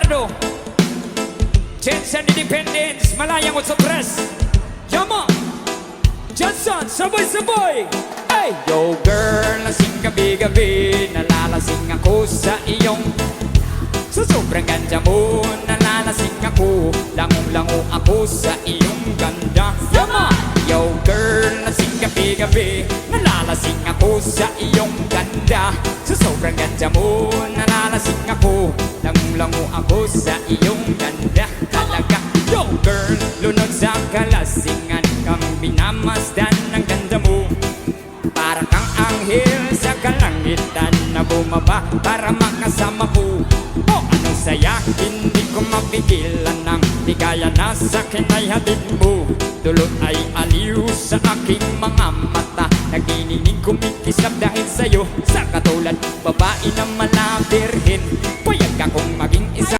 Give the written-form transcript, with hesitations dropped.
Leonardo Jensen Independence Malayang 83 Yama Johnson sabay-sabay Hey! Yo girl, lasing gabi-gabi Nalalasing ako sa iyong Sa sobrang ganda mo Nalalasing ako Langong-lango ako sa iyong ganda Yama! Yo girl, lasing gabi-gabi Nalalasing ako sa iyong ganda Sa sobrang ganda mo Nalalasing ako Langong-lango ako sa iyong ganda Talaga Yo girl, lunod sa kalasingan Kang binamasdan ng ganda mo Para kang anghel sa kalangitan Na bumaba para makasama ko Oh, anong saya, hindi ko mapigilan Nang ligaya na sa'kin ay hatid mo Dulot ay aliw sa aking mga mata Nagininig kumikisap dahil sa'yo Sa katulad, babae na